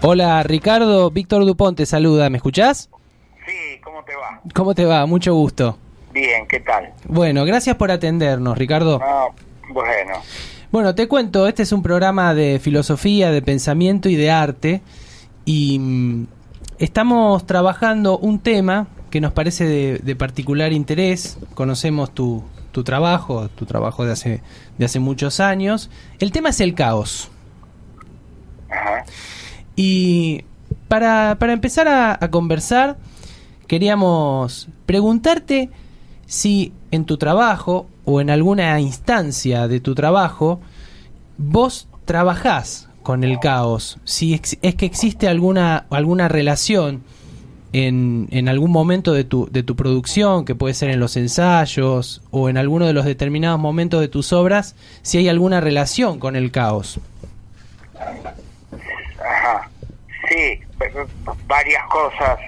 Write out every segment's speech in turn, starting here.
Hola Ricardo, Víctor Dupont te saluda, ¿me escuchás? Sí, ¿cómo te va? ¿Cómo te va? Mucho gusto. Bien, ¿qué tal? Bueno, gracias por atendernos, Ricardo. No, bueno, Bueno, te cuento, este es un programa de filosofía, de pensamiento y de arte y estamos trabajando un tema que nos parece de particular interés. Conocemos tu trabajo de hace muchos años. El tema es el caos. ajá. Y para empezar a conversar, queríamos preguntarte si en tu trabajo o en alguna instancia de tu trabajo vos trabajás con el caos, si es que existe alguna relación en algún momento de tu producción, que puede ser en los ensayos o en alguno de los determinados momentos de tus obras, si hay alguna relación con el caos. Ajá. Sí, varias cosas,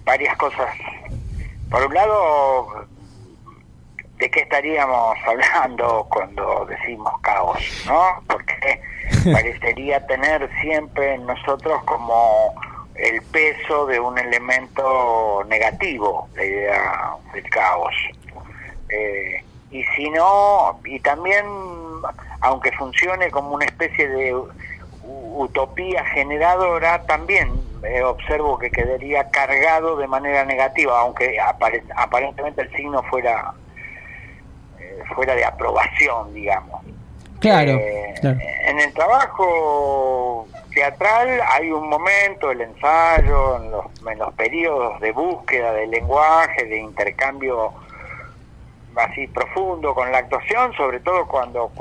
varias cosas. Por un lado, ¿de qué estaríamos hablando cuando decimos caos, no? Porque parecería tener siempre en nosotros como el peso de un elemento negativo, la idea del caos. Y si no, y también, aunque funcione como una especie de utopía generadora, también observo que quedaría cargado de manera negativa, aunque aparentemente el signo fuera de aprobación, digamos. Claro, claro. En el trabajo teatral hay un momento, el ensayo, en los periodos de búsqueda del lenguaje, de intercambio así profundo con la actuación, sobre todo cuando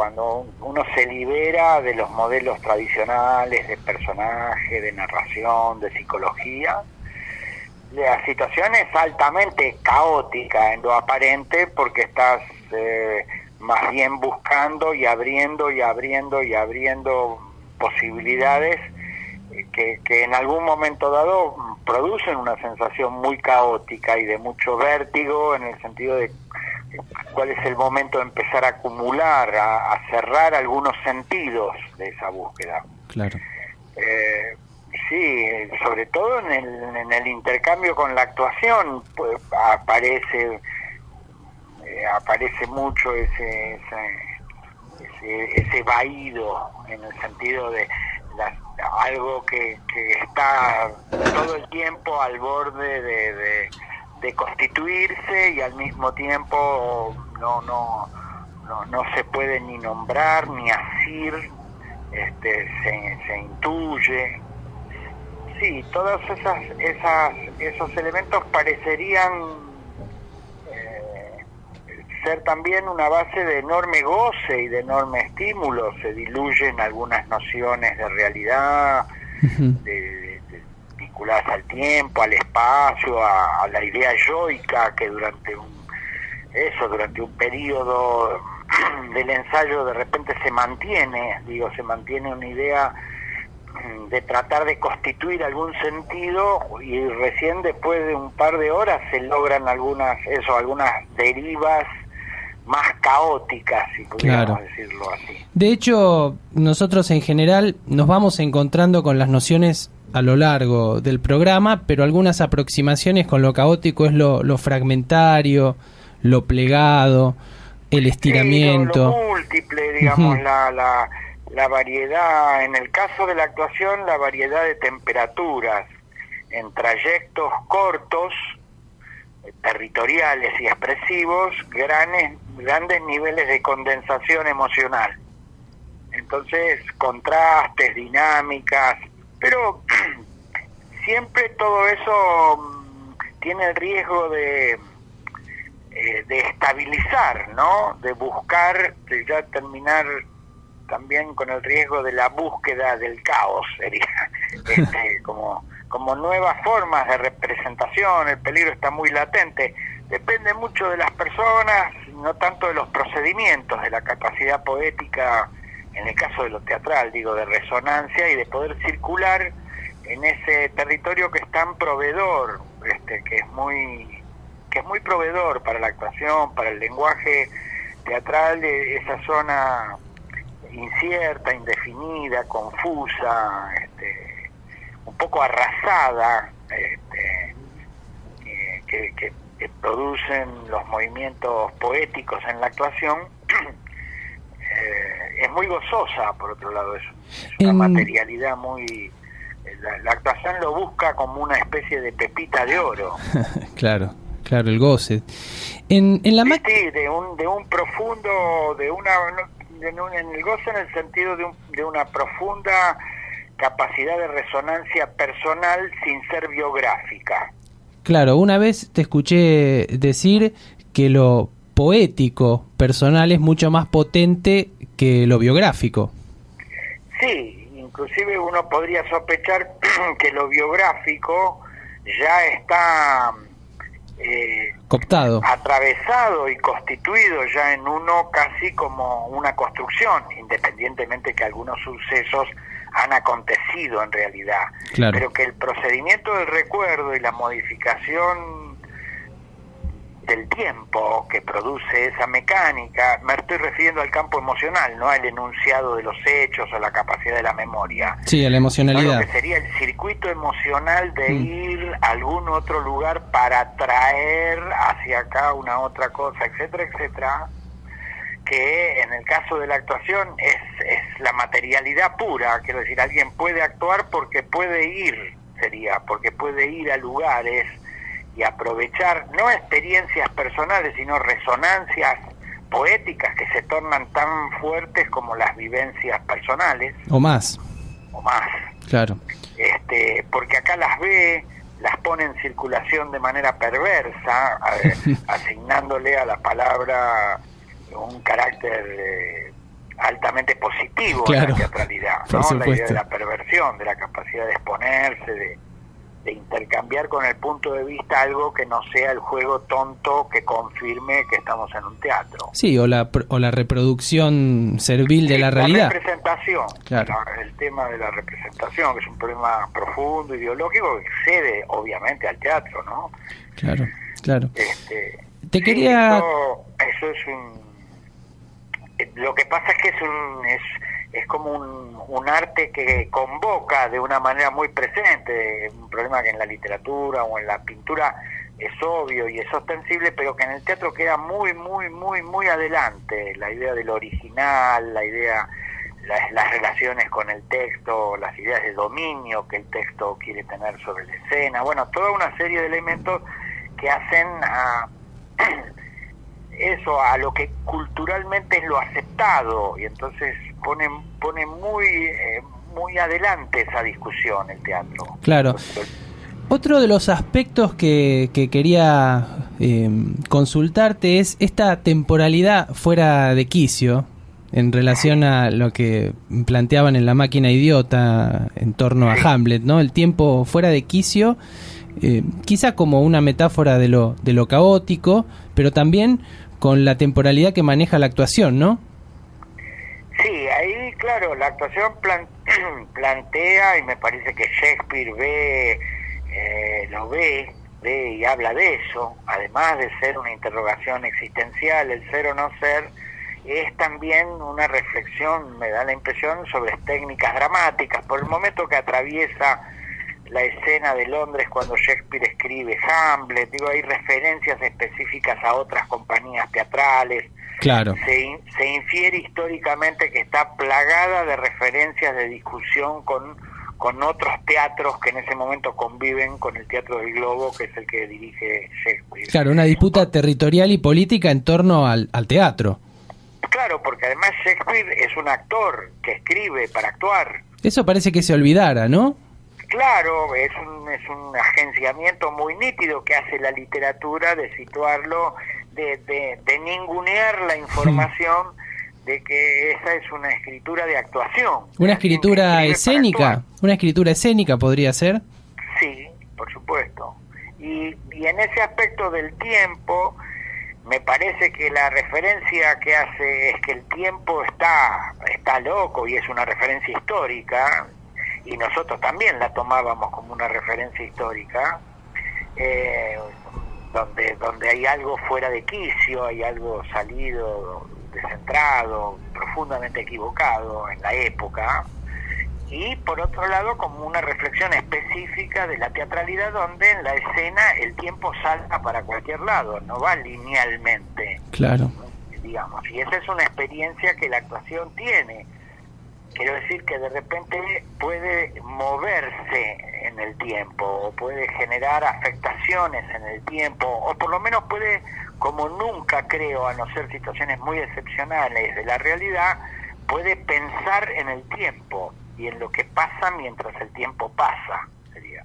uno se libera de los modelos tradicionales de personaje, de narración, de psicología. La situación es altamente caótica en lo aparente porque estás más bien buscando y abriendo posibilidades que en algún momento dado producen una sensación muy caótica y de mucho vértigo, en el sentido de cuál es el momento de empezar a acumular, a cerrar algunos sentidos de esa búsqueda. Claro. Sí, sobre todo en el intercambio con la actuación, pues, aparece mucho ese vaído, en el sentido de algo que está todo el tiempo al borde de constituirse y al mismo tiempo no se puede ni nombrar ni asir, se intuye. Sí, todos esos elementos parecerían ser también una base de enorme goce y de enorme estímulo. Se diluyen algunas nociones de realidad, vinculadas al tiempo, al espacio, a la idea yoica que durante un periodo del ensayo de repente se mantiene una idea de tratar de constituir algún sentido, y recién después de un par de horas se logran algunas derivas más caóticas, si pudiéramos decirlo así. De hecho, nosotros en general nos vamos encontrando con las nociones a lo largo del programa, pero algunas aproximaciones con lo caótico es lo fragmentario, lo plegado, el estiramiento. Lo múltiple, digamos, la variedad, en el caso de la actuación, la variedad de temperaturas en trayectos cortos, territoriales y expresivos, grandes niveles de condensación emocional. Entonces, contrastes, dinámicas, pero siempre todo eso tiene el riesgo de estabilizar, ¿no? De buscar, de ya terminar también con el riesgo de la búsqueda del caos, sería como nuevas formas de representación. El peligro está muy latente. Depende mucho de las personas, no tanto de los procedimientos, de la capacidad poética, en el caso de lo teatral, digo, de resonancia y de poder circular en ese territorio que es tan proveedor, que es muy proveedor para la actuación, para el lenguaje teatral, de esa zona incierta, indefinida, confusa, un poco arrasada, que producen los movimientos poéticos en la actuación, es muy gozosa. Por otro lado, es una materialidad muy... La actuación lo busca como una especie de pepita de oro. Claro, el goce. En la sí, de un profundo, en el goce en el sentido de una profunda capacidad de resonancia personal sin ser biográfica. Claro, una vez te escuché decir que lo poético personal es mucho más potente que lo biográfico. Sí, inclusive uno podría sospechar que lo biográfico ya está cooptado, atravesado y constituido ya en uno casi como una construcción, independientemente que algunos sucesos han acontecido en realidad. Claro. Pero que el procedimiento del recuerdo y la modificación del tiempo que produce esa mecánica, me estoy refiriendo al campo emocional, no al enunciado de los hechos o la capacidad de la memoria. Sí, a la emocionalidad. Lo que sería el circuito emocional de ir a algún otro lugar para traer hacia acá una otra cosa, etcétera, etcétera, que en el caso de la actuación es la materialidad pura. Quiero decir, alguien puede actuar porque puede ir, porque puede ir a lugares y aprovechar no experiencias personales, sino resonancias poéticas que se tornan tan fuertes como las vivencias personales. O más. Claro. Porque acá las ve, las pone en circulación de manera perversa, asignándole a la palabra un carácter altamente positivo, claro, en la teatralidad, ¿no? La idea de la perversión, de la capacidad de exponerse, de intercambiar con el punto de vista algo que no sea el juego tonto que confirme que estamos en un teatro. Sí, o la reproducción servil de la realidad. La representación, claro. El tema de la representación, que es un problema profundo, ideológico, que excede obviamente al teatro, ¿no? Claro. Te quería... Eso es lo que pasa es que es como un arte que convoca de una manera muy presente, un problema que en la literatura o en la pintura es obvio y es ostensible, pero que en el teatro queda muy, muy, muy, muy adelante. La idea del original, las relaciones con el texto, las ideas de dominio que el texto quiere tener sobre la escena, bueno, toda una serie de elementos que hacen a lo que culturalmente es lo aceptado, y entonces pone muy adelante esa discusión el teatro. Claro. Otro de los aspectos que quería consultarte es esta temporalidad fuera de quicio en relación a lo que planteaban en La máquina idiota en torno a Hamlet, ¿no? El tiempo fuera de quicio, quizá como una metáfora de lo caótico, pero también con la temporalidad que maneja la actuación, ¿no? Sí, ahí, claro, la actuación plantea, y me parece que Shakespeare lo ve y habla de eso, además de ser una interrogación existencial, el ser o no ser, es también una reflexión, me da la impresión, sobre técnicas dramáticas, por el momento que atraviesa la escena de Londres cuando Shakespeare escribe Hamlet. Digo, hay referencias específicas a otras compañías teatrales. Claro. Se infiere históricamente que está plagada de referencias de discusión con otros teatros que en ese momento conviven con el Teatro del Globo, que es el que dirige Shakespeare. Claro, una disputa territorial y política en torno al teatro. Claro, porque además Shakespeare es un actor que escribe para actuar. Eso parece que se olvidara, ¿no? Claro, es un agenciamiento muy nítido que hace la literatura de situarlo, de ningunear la información de que esa es una escritura de actuación. ¿Una escritura escénica? ¿Una escritura escénica podría ser? Sí, por supuesto. Y en ese aspecto del tiempo, me parece que la referencia que hace es que el tiempo está loco, y es una referencia histórica, y nosotros también la tomábamos como una referencia histórica, donde hay algo fuera de quicio, hay algo salido, descentrado, profundamente equivocado en la época, y por otro lado como una reflexión específica de la teatralidad, donde en la escena el tiempo salta para cualquier lado, no va linealmente. Claro. Digamos, y esa es una experiencia que la actuación tiene. Quiero decir que de repente puede moverse en el tiempo, o puede generar afectaciones en el tiempo, o por lo menos puede, como nunca creo, a no ser situaciones muy excepcionales de la realidad, puede pensar en el tiempo y en lo que pasa mientras el tiempo pasa, sería,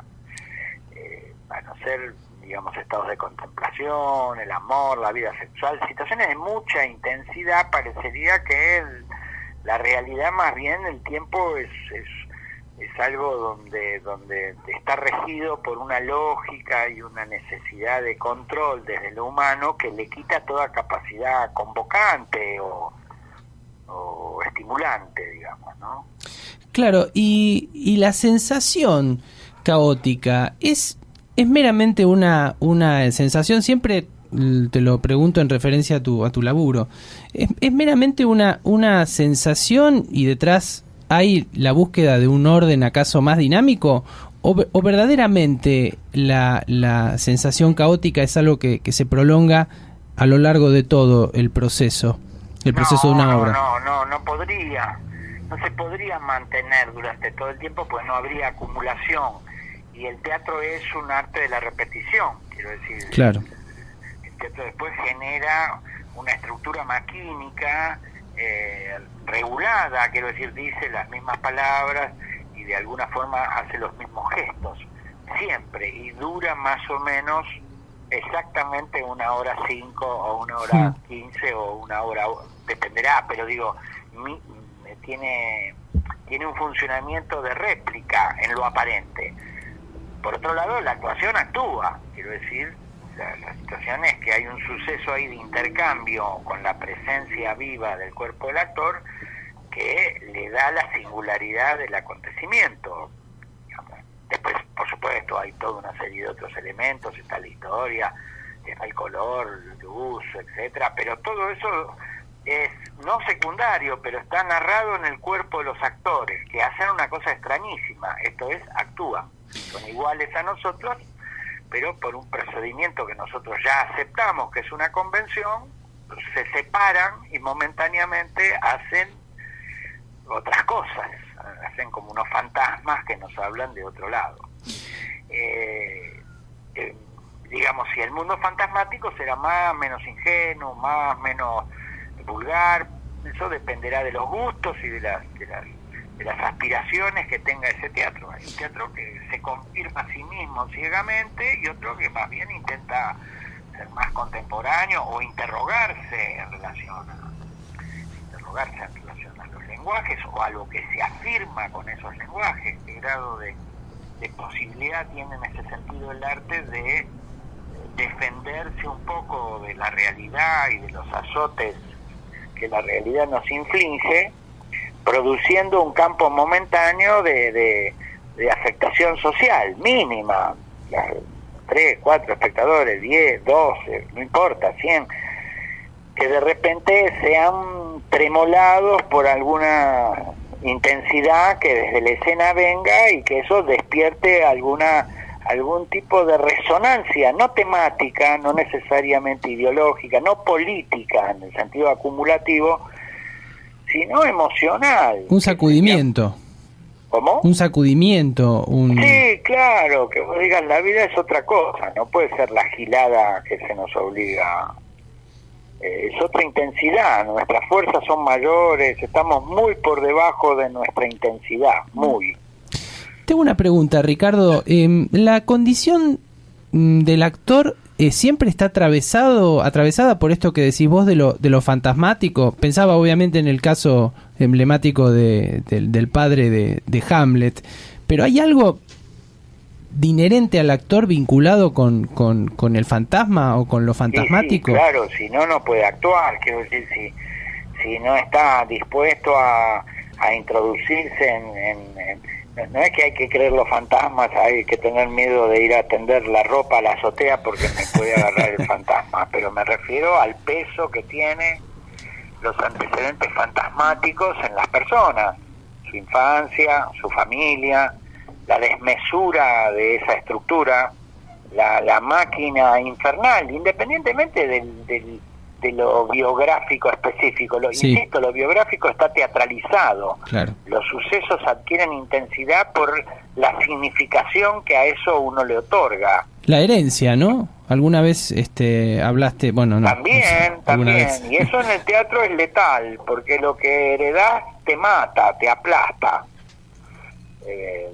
a no ser, digamos, estados de contemplación, el amor, la vida sexual, situaciones de mucha intensidad. Parecería que la realidad, más bien, el tiempo es algo donde está regido por una lógica y una necesidad de control desde lo humano que le quita toda capacidad convocante o estimulante, digamos, ¿no? Claro, y la sensación caótica es meramente una sensación. Siempre te lo pregunto en referencia a tu laburo. ¿Es meramente una sensación y detrás hay la búsqueda de un orden acaso más dinámico? ¿O verdaderamente la sensación caótica es algo que se prolonga a lo largo de todo el proceso de una obra? No se podría mantener durante todo el tiempo, pues no habría acumulación. Y el teatro es un arte de la repetición, quiero decir. Claro. El teatro después genera una estructura maquínica regulada, quiero decir, dice las mismas palabras y de alguna forma hace los mismos gestos, siempre, y dura más o menos exactamente 1:05 o 1:15 o 1 hora, dependerá, pero digo, tiene un funcionamiento de réplica en lo aparente. Por otro lado, la actuación actúa, quiero decir, la situación es que hay un suceso ahí de intercambio con la presencia viva del cuerpo del actor que le da la singularidad del acontecimiento. Después, por supuesto, hay toda una serie de otros elementos, está la historia, está el color, luz, etcétera, pero todo eso es no secundario, pero está narrado en el cuerpo de los actores, que hacen una cosa extrañísima, esto es, actúan, son iguales a nosotros, pero por un procedimiento que nosotros ya aceptamos, que es una convención, se separan y momentáneamente hacen otras cosas, hacen como unos fantasmas que nos hablan de otro lado. Digamos, si el mundo fantasmático será más, menos ingenuo, más, menos vulgar, eso dependerá de los gustos y de las aspiraciones que tenga ese teatro. Hay un teatro que se confirma a sí mismo ciegamente y otro que más bien intenta ser más contemporáneo o interrogarse en relación a los lenguajes o a lo que se afirma con esos lenguajes. ¿Qué grado de posibilidad tiene en ese sentido el arte de defenderse un poco de la realidad y de los azotes que la realidad nos inflige, produciendo un campo momentáneo de afectación social mínima, 3, 4 espectadores, 10, 12, no importa, 100, que de repente sean tremolados por alguna intensidad que desde la escena venga y que eso despierte algún tipo de resonancia, no temática, no necesariamente ideológica, no política en el sentido acumulativo, sino emocional. Un sacudimiento. ¿Cómo? Un sacudimiento. Sí, claro, que vos digas, la vida es otra cosa, no puede ser la gilada que se nos obliga. Es otra intensidad, nuestras fuerzas son mayores, estamos muy por debajo de nuestra intensidad, muy. Tengo una pregunta, Ricardo. ¿La condición del actor siempre está atravesada por esto que decís vos de lo fantasmático? Pensaba obviamente en el caso emblemático del padre de Hamlet, pero ¿hay algo de inherente al actor vinculado con el fantasma o con lo fantasmático? Sí, claro, si no puede actuar, quiero decir, si no está dispuesto a introducirse no es que hay que creer los fantasmas, hay que tener miedo de ir a tender la ropa a la azotea porque me puede agarrar el fantasma, pero me refiero al peso que tiene los antecedentes fantasmáticos en las personas, su infancia, su familia, la desmesura de esa estructura, la máquina infernal, independientemente de lo biográfico específico. Sí. Insisto, lo biográfico está teatralizado. Claro. Los sucesos adquieren intensidad por la significación que a eso uno le otorga. La herencia, ¿no? ¿Alguna vez hablaste? Bueno, no. También, Vez. y eso en el teatro es letal, porque lo que heredás te mata, te aplasta.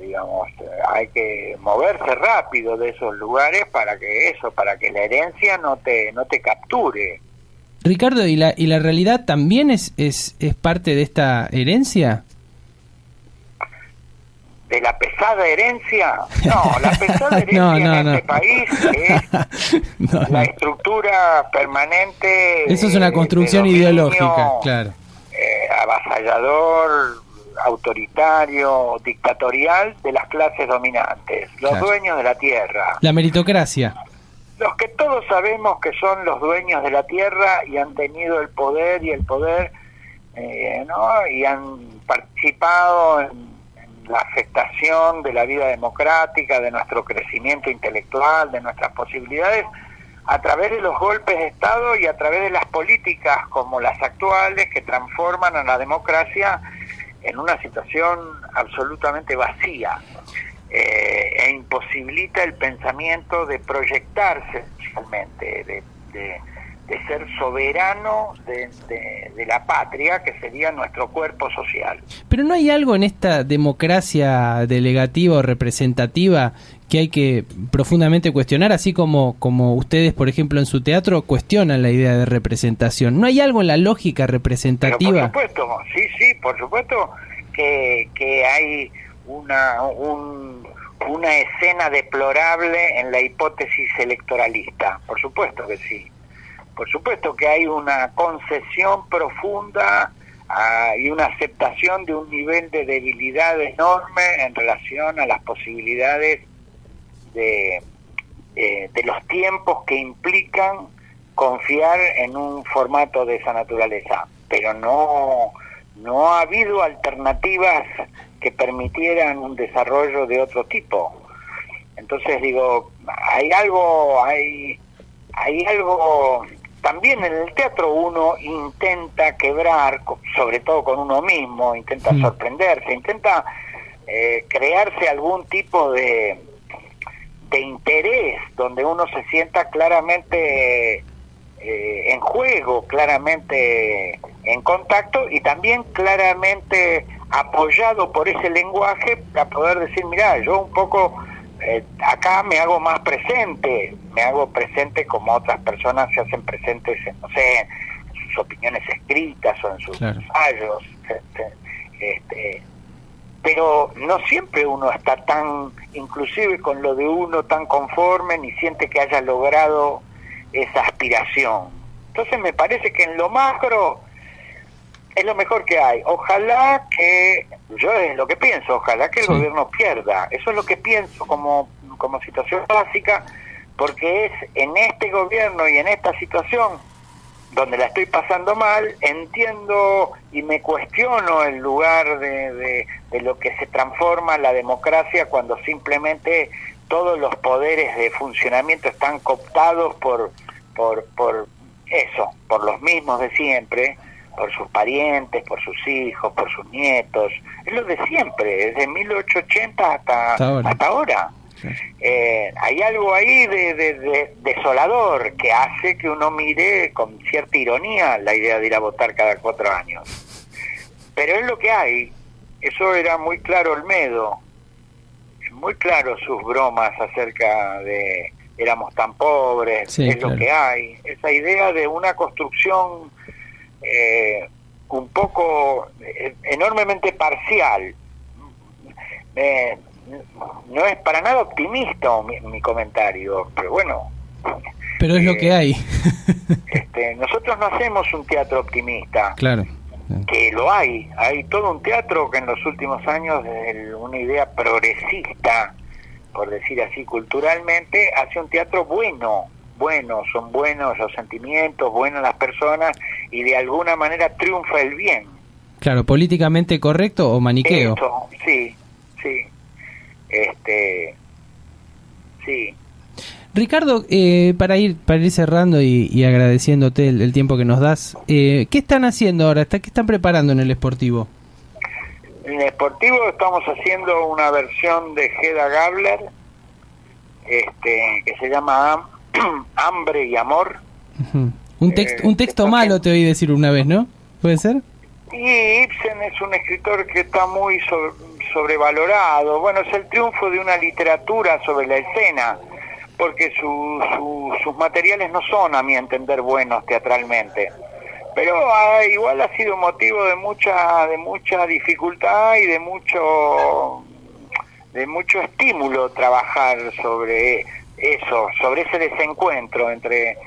Digamos, hay que moverse rápido de esos lugares para que la herencia no te capture. Ricardo, ¿y la realidad también es parte de esta herencia? ¿De la pesada herencia? No, la pesada herencia en este país es la estructura permanente. Eso es una construcción de dominio, ideológica, claro. Avasallador, autoritario, dictatorial de las clases dominantes, los dueños de la tierra. La meritocracia. Los que todos sabemos que son los dueños de la tierra y han tenido el poder, ¿no? Y han participado en la afectación de la vida democrática, de nuestro crecimiento intelectual, de nuestras posibilidades, a través de los golpes de Estado y a través de las políticas como las actuales que transforman a la democracia en una situación absolutamente vacía. E imposibilita el pensamiento de proyectarse socialmente, de ser soberano de la patria, que sería nuestro cuerpo social. Pero ¿no hay algo en esta democracia delegativa o representativa que hay que profundamente cuestionar, así como ustedes, por ejemplo, en su teatro cuestionan la idea de representación? ¿No hay algo en la lógica representativa? Pero por supuesto, sí, por supuesto que hay una escena deplorable en la hipótesis electoralista, por supuesto que sí. Por supuesto que hay una concesión profunda y una aceptación de un nivel de debilidad enorme en relación a las posibilidades de los tiempos que implican confiar en un formato de esa naturaleza. Pero no ha habido alternativas que permitieran un desarrollo de otro tipo. Entonces digo, hay algo también en el teatro. Uno intenta quebrar, sobre todo con uno mismo, intenta sorprenderse, intenta crearse algún tipo de interés donde uno se sienta claramente en juego, claramente en contacto y también claramente apoyado por ese lenguaje para poder decir, mirá, yo un poco acá me hago presente como otras personas se hacen presentes en, no sé, en sus opiniones escritas o en sus ensayos, pero no siempre uno está tan, inclusive con lo de uno, tan conforme ni siente que haya logrado esa aspiración. Entonces me parece que en lo macro es lo mejor que hay. Ojalá que, yo es lo que pienso, ojalá que el gobierno pierda. Eso es lo que pienso como situación básica, porque es en este gobierno y en esta situación donde la estoy pasando mal, entiendo y me cuestiono el lugar de lo que se transforma la democracia cuando simplemente todos los poderes de funcionamiento están cooptados por los mismos de siempre, por sus parientes, por sus hijos, por sus nietos. Es lo de siempre, desde 1880 hasta ahora. Hay algo ahí de desolador que hace que uno mire con cierta ironía la idea de ir a votar cada 4 años. Pero es lo que hay. Eso era muy claro Olmedo, muy claro sus bromas acerca de éramos tan pobres, lo que hay. Esa idea de una construcción un poco enormemente parcial. No es para nada optimista mi comentario, pero bueno. Pero es lo que hay. Nosotros no hacemos un teatro optimista. Claro. Que lo hay todo un teatro que en los últimos años, desde una idea progresista, por decir así, culturalmente, hace un teatro bueno, buenos, son buenos los sentimientos, buenas las personas, y de alguna manera triunfa el bien. Claro, políticamente correcto o maniqueo. Eso, sí, sí. Sí. Ricardo, para ir cerrando y agradeciéndote el tiempo que nos das, ¿qué están haciendo ahora? ¿Qué están preparando en el Sportivo? En el Sportivo estamos haciendo una versión de Hedda Gabler, que se llama Hambre y Amor. Uh-huh. Un texto malo, te oí decir una vez, ¿no? ¿Puede ser? Y Ibsen es un escritor que está muy sobrevalorado. Bueno, es el triunfo de una literatura sobre la escena, porque sus materiales no son, a mi entender, buenos teatralmente. Pero igual ha sido motivo de mucha dificultad y de mucho estímulo trabajar sobre eso, sobre ese desencuentro entre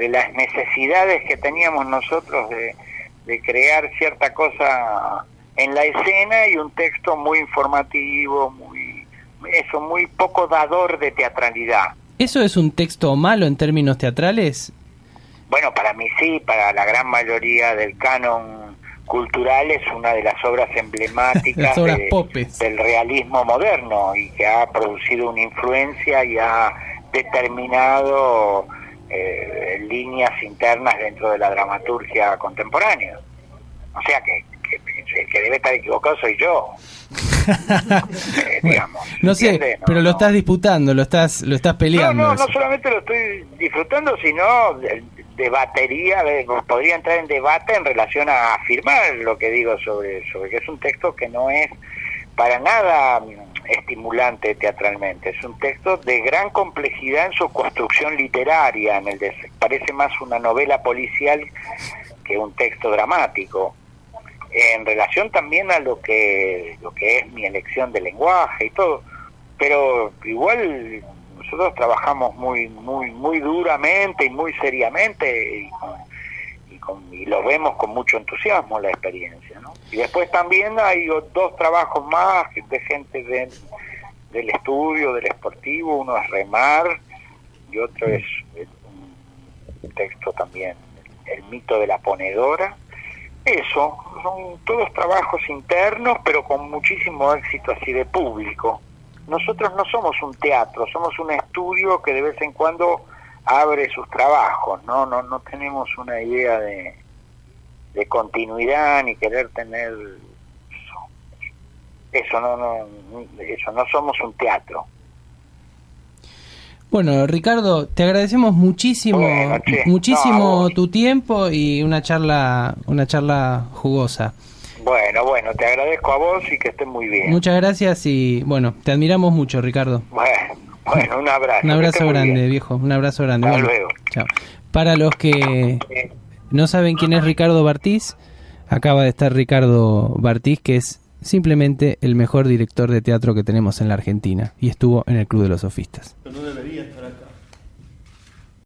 las necesidades que teníamos nosotros de crear cierta cosa en la escena y un texto muy informativo, muy poco dador de teatralidad. ¿Eso es un texto malo en términos teatrales? Bueno, para mí sí, para la gran mayoría del canon cultural es una de las obras emblemáticas del realismo moderno, y que ha producido una influencia y ha determinado líneas internas dentro de la dramaturgia contemporánea. O sea que el que debe estar equivocado soy yo. Digamos, no sé, pero lo estás disputando, lo estás peleando. No solamente lo estoy disfrutando, sino podría entrar en debate en relación a afirmar lo que digo sobre que es un texto que no es para nada estimulante teatralmente. Es un texto de gran complejidad en su construcción literaria, parece más una novela policial que un texto dramático, en relación también a lo que es mi elección de lenguaje y todo. Pero igual nosotros trabajamos muy duramente y muy seriamente, y lo vemos con mucho entusiasmo la experiencia, ¿no? Y después también hay 2 trabajos más de gente del estudio, del Sportivo. Uno es Remar y otro es un texto también, El mito de la ponedora. Eso, son todos trabajos internos, pero con muchísimo éxito así de público. Nosotros no somos un teatro, somos un estudio que de vez en cuando abre sus trabajos, no tenemos una idea de continuidad ni querer tener eso, no somos un teatro. Bueno, Ricardo, te agradecemos muchísimo tu tiempo y una charla jugosa. Bueno, te agradezco a vos y que estés muy bien. Muchas gracias y bueno, te admiramos mucho, Ricardo. Bueno, un abrazo. Un abrazo grande, viejo, un abrazo grande. Hasta luego. Chao. Para los que no saben quién es Ricardo Bartís, acaba de estar Ricardo Bartís, que es simplemente el mejor director de teatro que tenemos en la Argentina, y estuvo en el Club de los Sofistas.